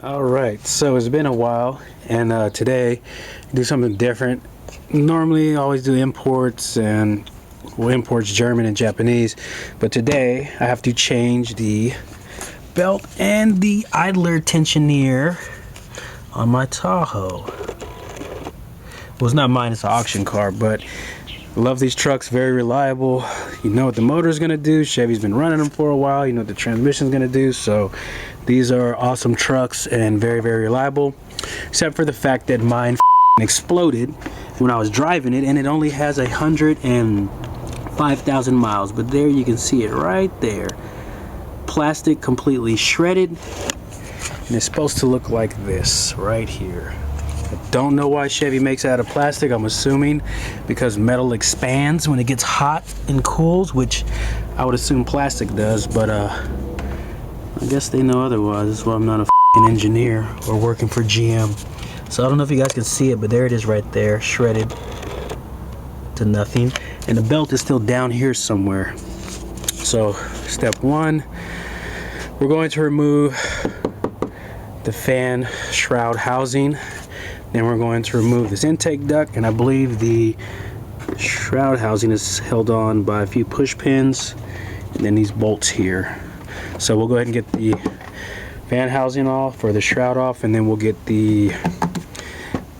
Alright, so it's been a while, and today do something different. Normally I always do imports, and imports German and Japanese, but today I have to change the belt and the idler tensioner on my Tahoe. Well, it's not mine, it's an auction car, but I love these trucks, very reliable. You know what the motor is going to do. Chevy's been running them for a while. You know what the transmission is going to do. So these are awesome trucks and very, very reliable. Except for the fact that mine exploded when I was driving it, and it only has 105,000 miles. But there you can see it right there. Plastic completely shredded. And it's supposed to look like this right here. I don't know why Chevy makes it out of plastic. I'm assuming because metal expands when it gets hot and cools, which I would assume plastic does, but I guess they know otherwise. That's why I'm not a engineer or working for GM. So I don't know if you guys can see it, but there it is right there, shredded to nothing. And the belt is still down here somewhere. So step one, we're going to remove the fan shroud housing. Then we're going to remove this intake duct, and I believe the shroud housing is held on by a few push pins and then these bolts here. So we'll go ahead and get the fan housing off, or the shroud off, and then we'll get the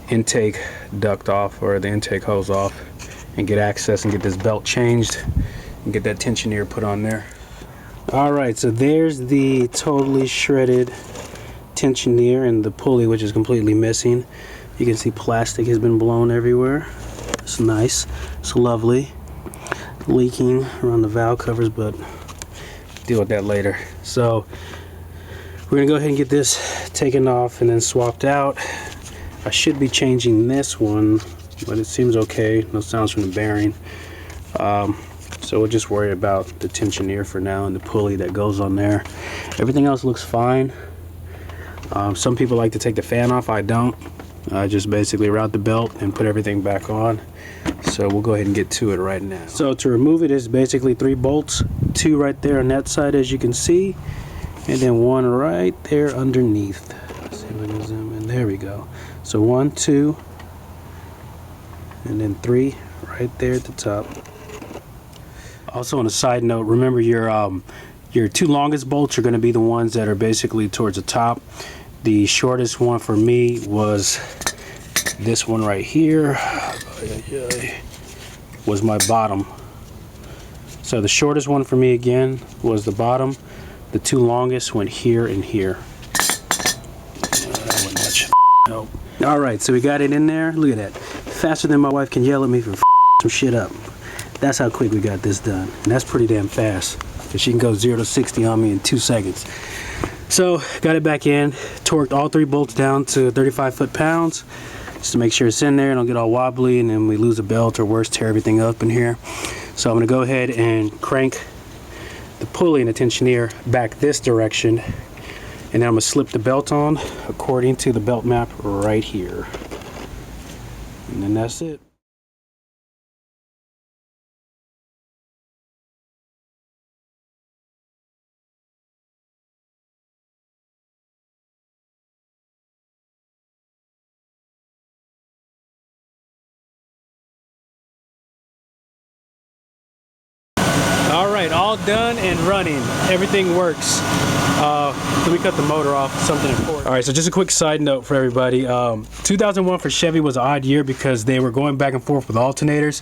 intake duct off, or the intake hose off, and get access and get this belt changed and get that tensioner put on there. Alright, so there's the totally shredded tensioner and the pulley, which is completely missing. You can see plastic has been blown everywhere. It's nice, it's lovely. Leaking around the valve covers, but deal with that later. So we're gonna go ahead and get this taken off and then swapped out. I should be changing this one, but it seems okay. No sounds from the bearing. So we'll just worry about the tensioner for now and the pulley that goes on there. Everything else looks fine. Some people like to take the fan off. I don't. I just basically route the belt and put everything back on. So we'll go ahead and get to it right now. So to remove it is basically 3 bolts, 2 right there on that side as you can see, and then 1 right there underneath. Let's see if I can zoom in. There we go. So 1, 2, and then 3 right there at the top. Also, on a side note, remember your 2 longest bolts are going to be the ones that are basically towards the top. The shortest one for me was this one right here, was my bottom. So the shortest one for me again was the bottom. The 2 longest went here and here. That wasn't much help. Alright, so we got it in there. Look at that. Faster than my wife can yell at me for some shit up. That's how quick we got this done. And that's pretty damn fast, because she can go 0 to 60 on me in 2 seconds. So got it back in, torqued all 3 bolts down to 35 foot-pounds just to make sure it's in there and don't get all wobbly and then we lose a belt or worse, tear everything up in here. So I'm going to go ahead and crank the pulley and the tensioner back this direction, and then I'm going to slip the belt on according to the belt map right here. And then that's it. Alright, all done and running. Everything works. Let me cut the motor off, something important. Alright, so just a quick side note for everybody. 2001 for Chevy was an odd year because they were going back and forth with alternators.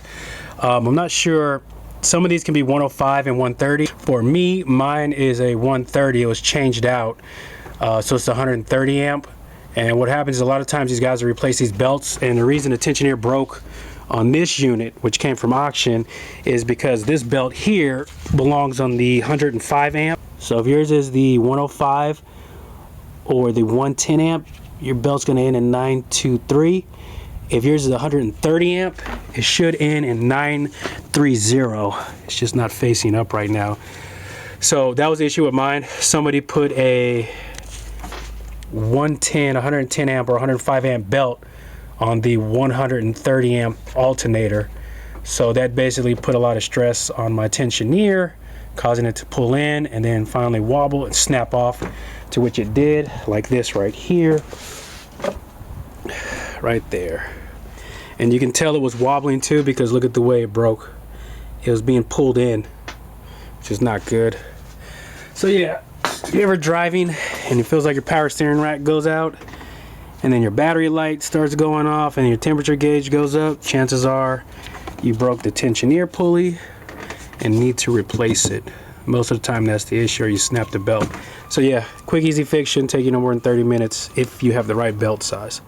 I'm not sure. Some of these can be 105 and 130. For me, mine is a 130. It was changed out. So it's 130 amp. And what happens is a lot of times these guys will replace these belts, and the reason the tensioner broke on this unit, which came from auction, is because this belt here belongs on the 105 amp. So if yours is the 105 or the 110 amp, your belt's going to end in 923. If yours is 130 amp, it should end in 930. It's just not facing up right now. So that was the issue with mine. Somebody put a 110 amp or 105 amp belt on the 130 amp alternator, so that basically put a lot of stress on my tensioner, causing it to pull in and then finally wobble and snap off to which it did, like this right here, right there. And you can tell it was wobbling too, because look at the way it broke. It was being pulled in, which is not good. So yeah, if you're ever driving and it feels like your power steering rack goes out, and then your battery light starts going off and your temperature gauge goes up, chances are you broke the tensioner pulley and need to replace it. Most of the time that's the issue, or you snap the belt. So yeah, quick easy fix, shouldn't take you no more than 30 minutes if you have the right belt size.